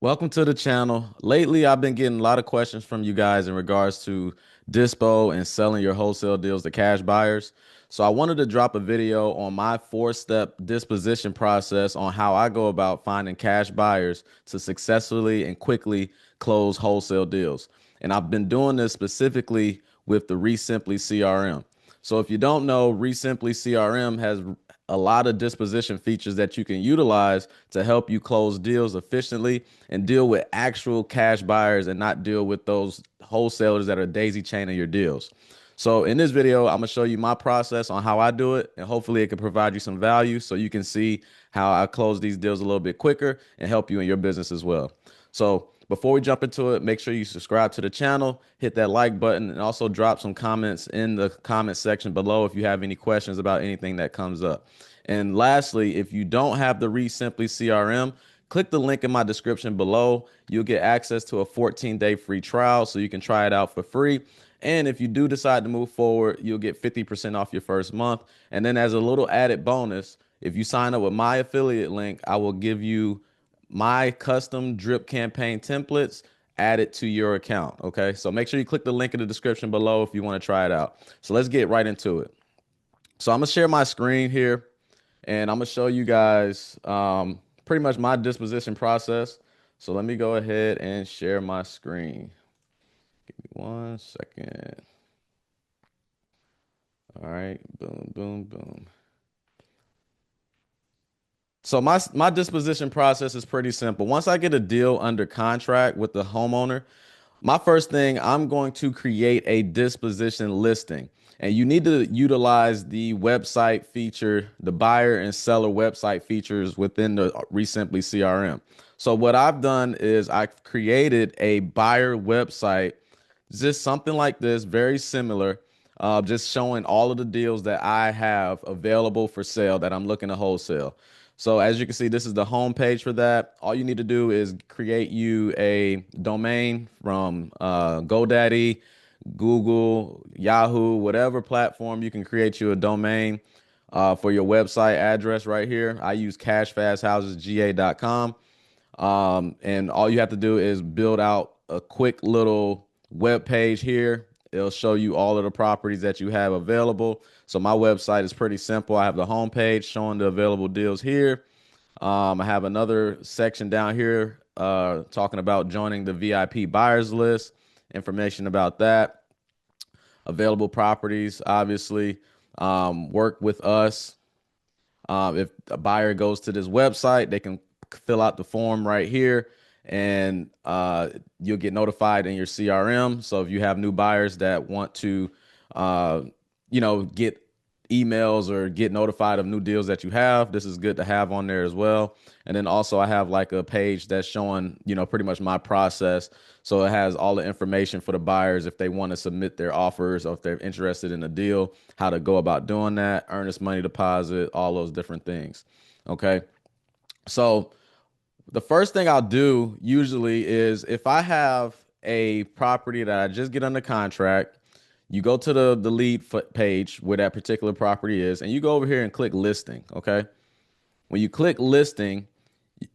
Welcome to the channel. Lately, I've been getting a lot of questions from you guys in regards to Dispo and selling your wholesale deals to cash buyers. So I wanted to drop a video on my four-step disposition process on how I go about finding cash buyers to successfully and quickly close wholesale deals. And I've been doing this specifically with the Resimpli CRM. So if you don't know, Resimpli CRM has a lot of disposition features that you can utilize to help you close deals efficiently and deal with actual cash buyers and not deal with those wholesalers that are daisy chaining your deals. So in this video, I'm gonna show you my process on how I do it, and hopefully it can provide you some value so you can see how I close these deals a little bit quicker and help you in your business as well. So before we jump into it, make sure you subscribe to the channel, hit that like button, and also drop some comments in the comment section below if you have any questions about anything that comes up. And lastly, if you don't have the Resimpli CRM, click the link in my description below. You'll get access to a 14-day free trial so you can try it out for free. And if you do decide to move forward, you'll get 50% off your first month. And then as a little added bonus, if you sign up with my affiliate link, I will give you my custom drip campaign templates added to your account. Okay. So make sure you click the link in the description below if you want to try it out. So let's get right into it. So I'm going to share my screen here and I'm going to show you guys pretty much my disposition process. So let me go ahead and share my screen. Give me 1 second. All right. Boom, boom, boom. So my disposition process is pretty simple. Once I get a deal under contract with the homeowner, my first thing, I'm going to create a disposition listing. And you need to utilize the website feature, the buyer and seller website features within the Resimpli CRM. So what I've done is I've created a buyer website, just something like this, very similar, just showing all of the deals that I have available for sale that I'm looking to wholesale. So as you can see, this is the home page for that. All you need to do is create you a domain from GoDaddy, Google, Yahoo, whatever platform. You can create you a domain for your website address right here. I use cashfasthousesga.com. And all you have to do is build out a quick little web page here. It'll show you all of the properties that you have available. So my website is pretty simple. I have the home page showing the available deals here. I have another section down here talking about joining the VIP buyers list, information about that, available properties, obviously, work with us. If a buyer goes to this website, they can fill out the form right here and you'll get notified in your CRM. So if you have new buyers that want to, get emails or get notified of new deals that you have, this is good to have on there as well. And then also I have like a page that's showing, pretty much my process. So it has all the information for the buyers if they want to submit their offers or if they're interested in a deal, how to go about doing that, earnest money deposit, all those different things. Okay. So the first thing I'll do usually is if I have a property that I just get under contract, you go to the lead page where that particular property is, and you go over here and click listing. Okay. When you click listing,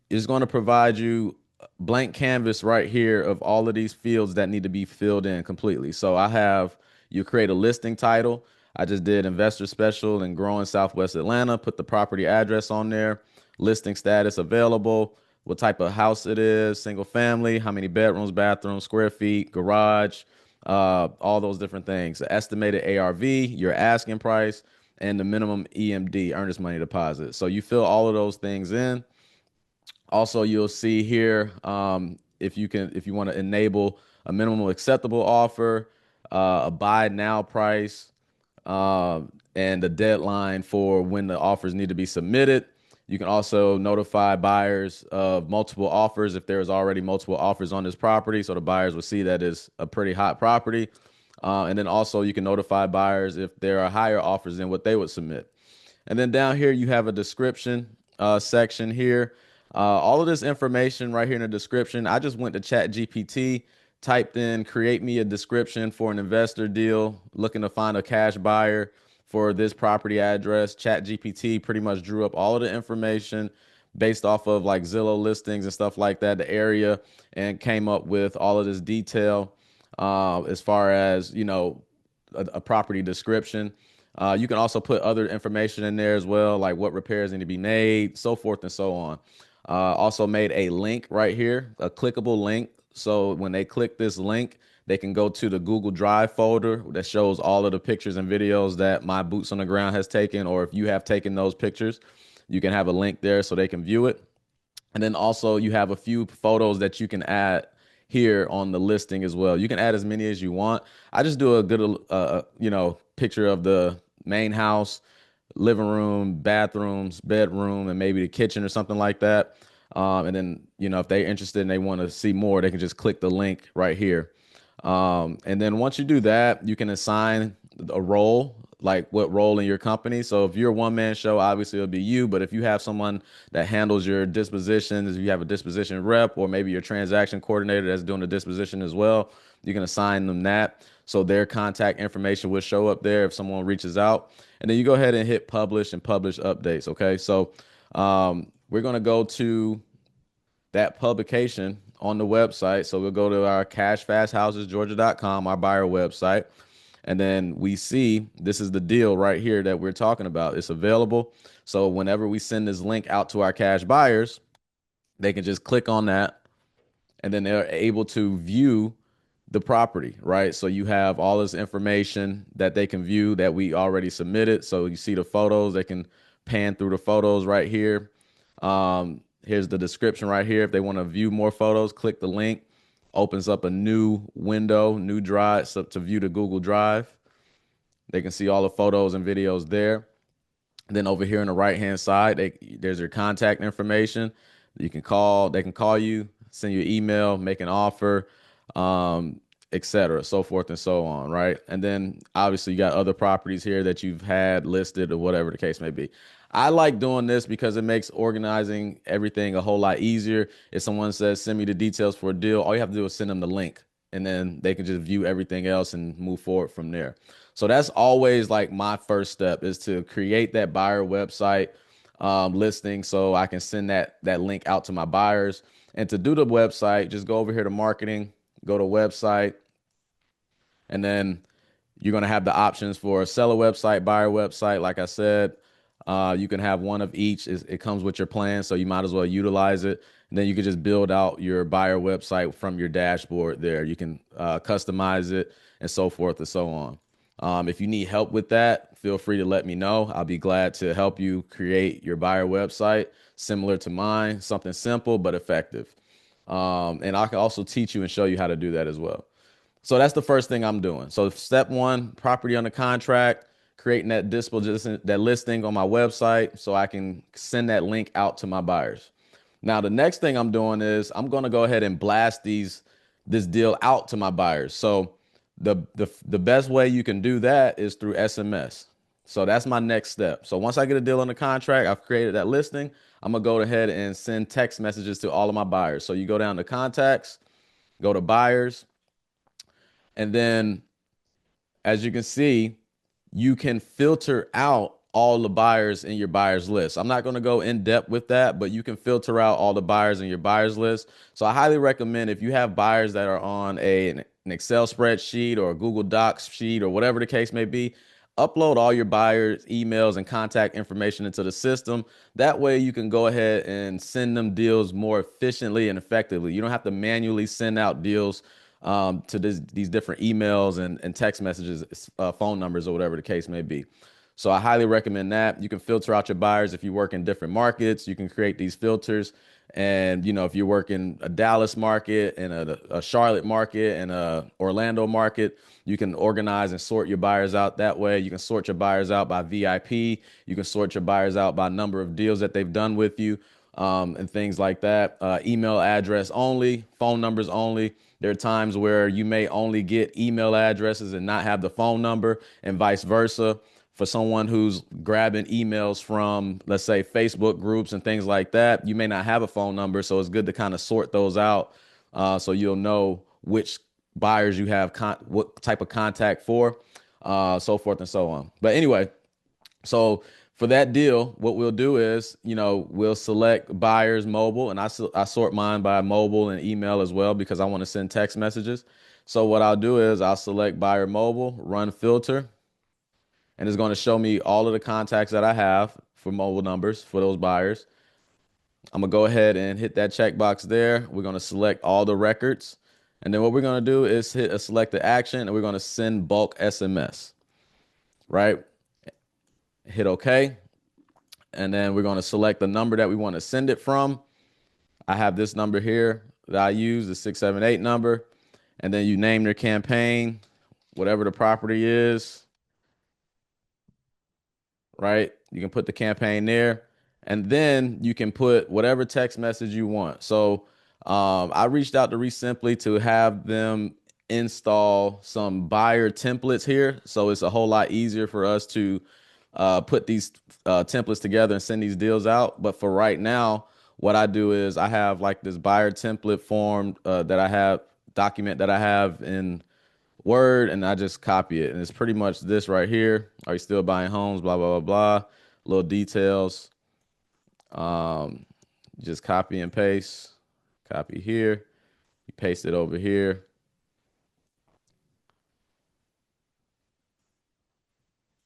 it's going to provide you blank canvas right here of all of these fields that need to be filled in completely. So you create a listing title. I just did investor special and growing Southwest Atlanta, put the property address on there, listing status available, what type of house it is, single family, how many bedrooms, bathrooms, square feet, garage, all those different things. The estimated ARV, your asking price, and the minimum EMD, earnest money deposit. So you fill all of those things in. Also, you'll see here if you want to enable a minimum acceptable offer, a buy now price, and the deadline for when the offers need to be submitted. You can also notify buyers of multiple offers if there's already multiple offers on this property, so the buyers will see that it's a pretty hot property. And then also you can notify buyers if there are higher offers than what they would submit. And then down here you have a description section here. All of this information right here in the description, I just went to ChatGPT, typed in create me a description for an investor deal, looking to find a cash buyer for this property address. ChatGPT pretty much drew up all of the information, based off of like Zillow listings and stuff like that, the area, and came up with all of this detail as far as, a property description. You can also put other information in there as well, like what repairs need to be made, so forth and so on. Also made a link right here, a clickable link. So when they click this link, they can go to the Google Drive folder that shows all of the pictures and videos that my boots on the ground has taken, or if you have taken those pictures, you can have a link there so they can view it. And then also you have a few photos that you can add here on the listing as well. You can add as many as you want. I just do a good, picture of the main house, living room, bathrooms, bedroom, and maybe the kitchen or something like that. And then, if they're interested and they want to see more, they can just click the link right here. And then once you do that, you can assign a role, like what role in your company. So if you're a one-man show, obviously it'll be you. But if you have someone that handles your dispositions, if you have a disposition rep or maybe your transaction coordinator that's doing the disposition as well, you can assign them that. So their contact information will show up there if someone reaches out. And then you go ahead and hit publish and publish updates. Okay. So we're going to go to that publication on the website. So we'll go to our cashfasthousesgeorgia.com, our buyer website. And then we see this is the deal right here that we're talking about. It's available. So whenever we send this link out to our cash buyers, they can just click on that and then they're able to view the property, right? So you have all this information that they can view that we already submitted. So you see the photos, they can pan through the photos right here. Here's the description right here. If they want to view more photos, click the link, opens up a new window, new drive so to view the Google Drive. They can see all the photos and videos there. And then over here on the right-hand side, there's your contact information. You can call, they can call you, send you an email, make an offer, et cetera, so forth and so on, right? And then obviously you got other properties here that you've had listed or whatever the case may be. I like doing this because it makes organizing everything a whole lot easier. If someone says, send me the details for a deal, all you have to do is send them the link and then they can just view everything else and move forward from there. So that's always like my first step is to create that buyer website listing so I can send that link out to my buyers. And to do the website, just go over here to marketing, go to website, and then you're going to have the options for a seller website, buyer website. Like I said, you can have one of each. It comes with your plan, so you might as well utilize it. And then you can just build out your buyer website from your dashboard there. You can customize it and so forth and so on. If you need help with that, feel free to let me know. I'll be glad to help you create your buyer website similar to mine, something simple but effective. And I can also teach you and show you how to do that as well. So that's the first thing I'm doing. So step one, property under contract, creating that dispo, that listing on my website so I can send that link out to my buyers. Now, the next thing I'm doing is I'm going to go ahead and blast this deal out to my buyers. So the best way you can do that is through SMS. So that's my next step. So once I get a deal under contract, I've created that listing. I'm going to go ahead and send text messages to all of my buyers. So you go down to contacts, go to buyers, and then as you can see, you can filter out all the buyers in your buyers list. I'm not going to go in depth with that, but you can filter out all the buyers in your buyers list. So I highly recommend if you have buyers that are on an Excel spreadsheet or a Google Docs sheet or whatever the case may be, upload all your buyers' emails and contact information into the system. That way you can go ahead and send them deals more efficiently and effectively. You don't have to manually send out deals to these different emails and text messages, phone numbers, or whatever the case may be. So I highly recommend that. You can filter out your buyers if you work in different markets. You can create these filters. And, if you work in a Dallas market and a Charlotte market and a Orlando market, you can organize and sort your buyers out that way. You can sort your buyers out by VIP. You can sort your buyers out by number of deals that they've done with you, and things like that. Email address only, phone numbers only. There are times where you may only get email addresses and not have the phone number, and vice versa. For someone who's grabbing emails from, let's say, Facebook groups and things like that, you may not have a phone number. So it's good to kind of sort those out so you'll know which buyers you have, what type of contact for, so forth and so on. But anyway, so For that deal, what we'll do is, we'll select buyers mobile, and I sort mine by mobile and email as well because I want to send text messages. So what I'll do is I'll select buyer mobile, run filter, and it's going to show me all of the contacts that I have for mobile numbers for those buyers. I'm gonna go ahead and hit that checkbox there. We're gonna select all the records. And then what we're gonna do is hit a selected action and we're gonna send bulk SMS, right? Hit OK. And then we're gonna select the number that we want to send it from. I have this number here that I use, the 678 number. And then you name your campaign, whatever the property is, right? You can put the campaign there, and then you can put whatever text message you want. So I reached out to Resimpli to have them install some buyer templates here, so it's a whole lot easier for us to put these templates together and send these deals out. But for right now, what I do is I have like this buyer template form that I have document that I have in Word, and I just copy it. And it's pretty much this right here. Are you still buying homes? Blah, blah, blah, blah. Little details. Um, just copy and paste. Copy here. You paste it over here.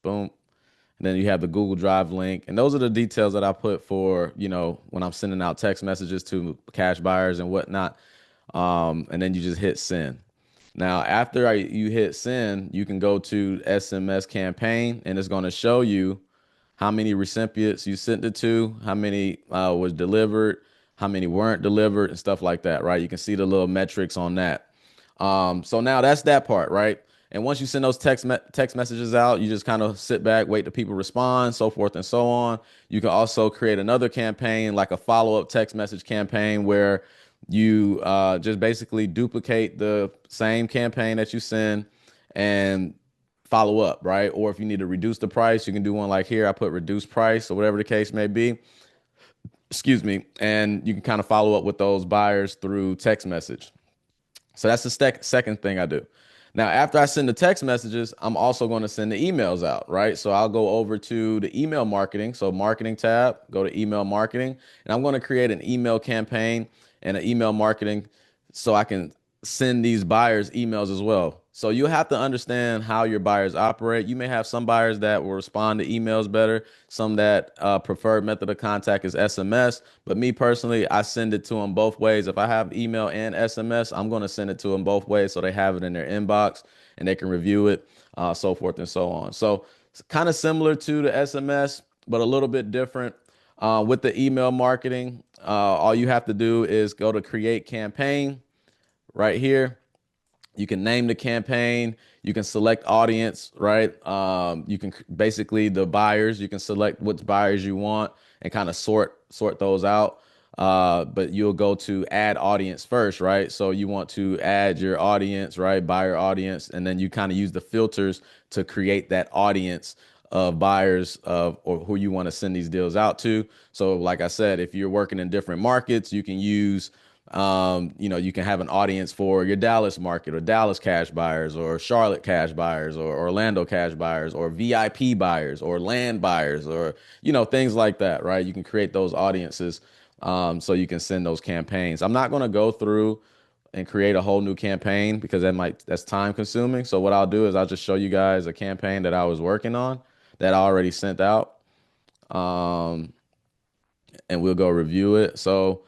Boom. And then you have the Google Drive link. And those are the details that I put for, when I'm sending out text messages to cash buyers and whatnot. And then you just hit send. Now, after you hit send, you can go to SMS campaign, and it's going to show you how many recipients you sent it to, how many was delivered, how many weren't delivered, and stuff like that, right? You can see the little metrics on that. So now that's that part, right? And once you send those text messages out, you just kind of sit back, wait till people respond, so forth and so on. You can also create another campaign, like a follow-up text message campaign, where you just basically duplicate the same campaign that you send and follow up, right? Or if you need to reduce the price, you can do one like here. I put reduce price or whatever the case may be. Excuse me. And you can kind of follow up with those buyers through text message. So that's the second thing I do. Now, after I send the text messages, I'm also going to send the emails out, right? So I'll go over to the email marketing. So marketing tab, go to email marketing, and I'm going to create an email campaign and an email marketing so I can send these buyers emails as well. So you have to understand how your buyers operate. You may have some buyers that will respond to emails better, some that preferred method of contact is SMS. But me personally, I send it to them both ways. If I have email and SMS, I'm going to send it to them both ways so they have it in their inbox and they can review it, so forth and so on. So it's kind of similar to the SMS, but a little bit different. With the email marketing, all you have to do is go to create campaign right here. You can name the campaign. You can select audience, right? You can basically the buyers. You can select which buyers you want and kind of sort those out. But you'll go to add audience first, right? So you want to add your audience, right? Buyer audience, and then you kind of use the filters to create that audience of buyers of or who you want to send these deals out to. So, like I said, if you're working in different markets, you can use you can have an audience for your Dallas market or Dallas cash buyers or Charlotte cash buyers or Orlando cash buyers or VIP buyers or land buyers or, things like that, right? You can create those audiences so you can send those campaigns. I'm not going to go through and create a whole new campaign because that's time consuming. So what I'll do is I'll just show you guys a campaign that I was working on that I already sent out. And we'll go review it. So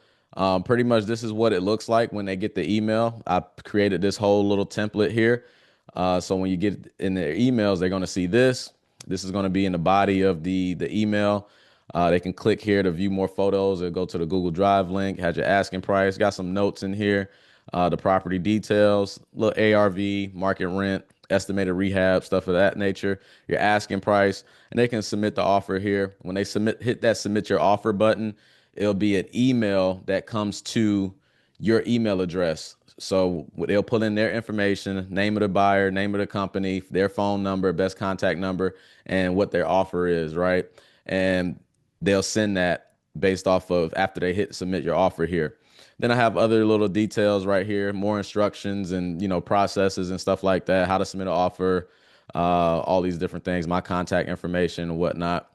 pretty much this is what it looks like when they get the email. I created this whole little template here. So when you get in their emails, they're going to see this. This is going to be in the body of the email. They can click here to view more photos or go to the Google Drive link. Has your asking price. Got some notes in here. The property details, little ARV, market rent, estimated rehab, stuff of that nature, your asking price, and they can submit the offer here. When they hit that submit your offer button, it'll be an email that comes to your email address. So they'll put in their information, name of the buyer, name of the company, their phone number, best contact number, and what their offer is, right? And they'll send that based off of after they hit submit your offer here. Then I have other little details right here, more instructions and, processes and stuff like that, how to submit an offer, all these different things, my contact information and whatnot.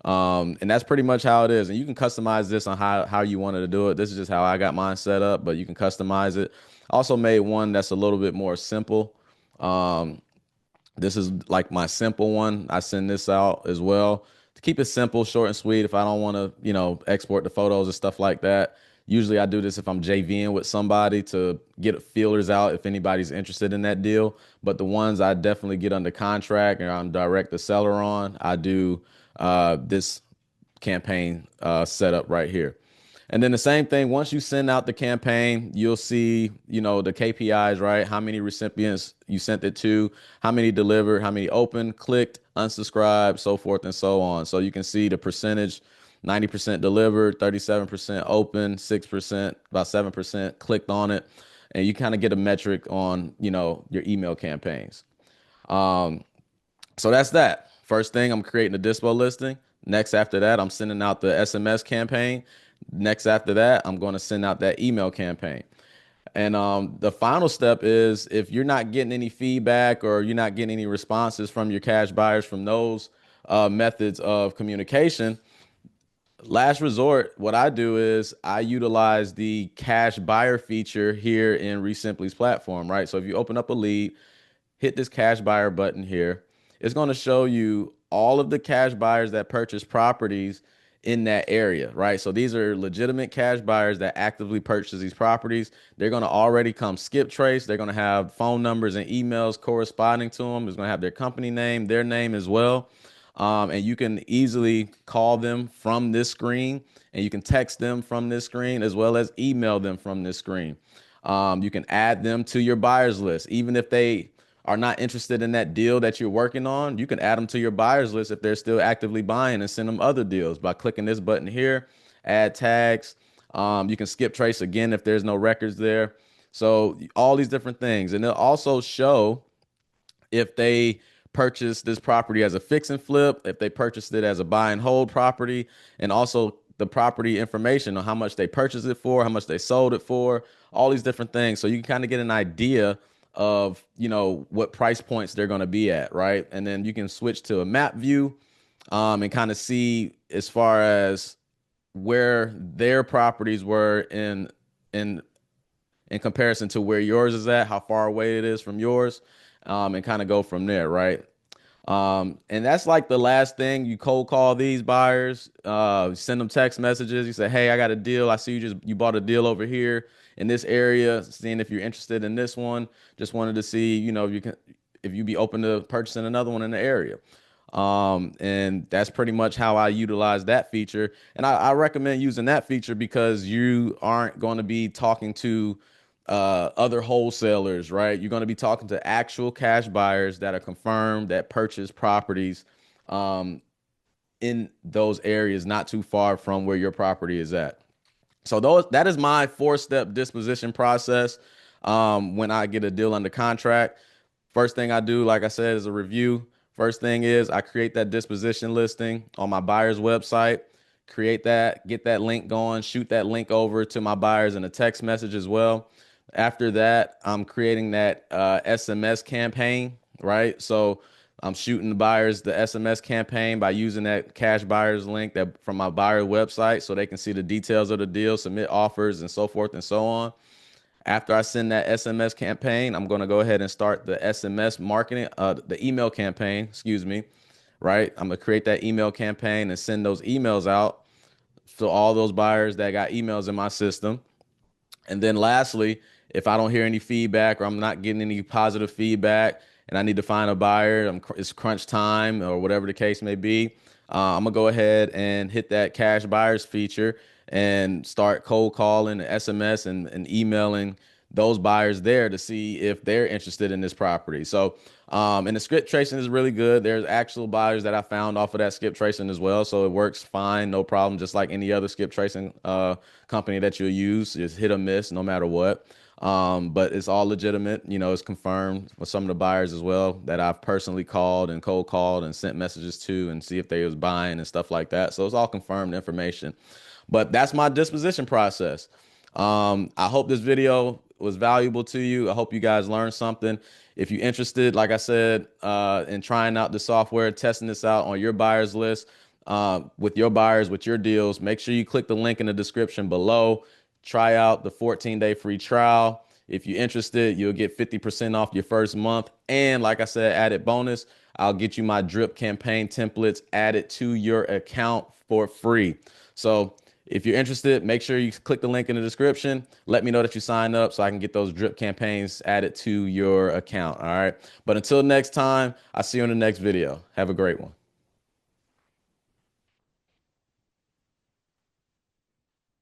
And that's pretty much how it is. And you can customize this on how you wanted to do it. This is just how I got mine set up, but you can customize it. Also made one that's a little bit more simple. Um, this is like my simple one. I send this out as well to keep it simple, short and sweet. If I don't want to, export the photos and stuff like that. Usually I do this if I'm JVing with somebody to get feelers out if anybody's interested in that deal. But the ones I definitely get under contract and I'm direct the seller on, I do this campaign setup right here. And then the same thing, once you send out the campaign, you'll see, the KPIs, right? How many recipients you sent it to, how many delivered, how many opened, clicked, unsubscribed, so forth and so on. So you can see the percentage, 90% delivered, 37% open, 6%, about 7% clicked on it. And you kind of get a metric on, your email campaigns. Um, so that's that. First thing, I'm creating a Dispo listing. Next, after that, I'm sending out the SMS campaign. Next, after that, I'm going to send out that email campaign. And the final step is if you're not getting any feedback or you're not getting any responses from your cash buyers from those methods of communication, last resort, what I do is I utilize the cash buyer feature here in Resimpli's platform, right? So if you open up a lead, hit this cash buyer button here. It's going to show you all of the cash buyers that purchase properties in that area, right? So these are legitimate cash buyers that actively purchase these properties. They're going to already come skip trace. They're going to have phone numbers and emails corresponding to them. It's going to have their company name, their name as well. And you can easily call them from this screen and you can text them from this screen as well as email them from this screen. You can add them to your buyers list. Even if they are not interested in that deal that you're working on, you can add them to your buyers list if they're still actively buying and send them other deals by clicking this button here, add tags. You can skip trace again if there's no records there. So all these different things. And they'll also show if they purchased this property as a fix and flip, if they purchased it as a buy and hold property, and also the property information on how much they purchased it for, how much they sold it for, all these different things. So you can kind of get an idea of, what price points they're going to be at, right? And then you can switch to a map view and kind of see as far as where their properties were in in comparison to where yours is at, how far away it is from yours, and kind of go from there, right? And that's like the last thing. You cold call these buyers, send them text messages. You say, "Hey, I got a deal. I see you bought a deal over here in this area. Seeing if you're interested in this one. Just wanted to see, if you be open to purchasing another one in the area." And that's pretty much how I utilize that feature. And I recommend using that feature because you aren't going to be talking to other wholesalers, right? You're going to be talking to actual cash buyers that are confirmed that purchase properties um, in those areas not too far from where your property is at. So that is my four-step disposition process when I get a deal under contract. First thing I do, like I said, is a review. First thing is I create that disposition listing on my buyer's website, create that, get that link going, shoot that link over to my buyers in a text message as well. After that, I'm creating that SMS campaign, right? So I'm shooting the buyers the SMS campaign by using that cash buyers link that from my buyer website so they can see the details of the deal, submit offers, and so forth and so on. After I send that SMS campaign, I'm going to go ahead and start the SMS marketing, the email campaign, excuse me, right? I'm going to create that email campaign and send those emails out to all those buyers that got emails in my system. And then lastly, if I don't hear any feedback or I'm not getting any positive feedback and I need to find a buyer, it's crunch time or whatever the case may be, I'm gonna go ahead and hit that cash buyers feature and start cold calling, SMS, and emailing those buyers there to see if they're interested in this property. So, and the skip tracing is really good. There's actual buyers that I found off of that skip tracing as well. So it works fine, no problem, just like any other skip tracing company that you'll use. Just hit or miss no matter what. But it's all legitimate. It's confirmed with some of the buyers as well that I've personally called and cold called and sent messages to and see if they was buying and stuff like that. So it's all confirmed information. But that's my disposition process. I hope this video was valuable to you. I hope you guys learned something. If you're interested, like I said, in trying out the software, testing this out on your buyers list, with your buyers, with your deals, make sure you click the link in the description below. Try out the 14-day free trial. If you're interested, you'll get 50% off your first month. And like I said, added bonus, I'll get you my drip campaign templates added to your account for free. So if you're interested, make sure you click the link in the description. Let me know that you signed up so I can get those drip campaigns added to your account. All right. But until next time, I'll see you in the next video. Have a great one.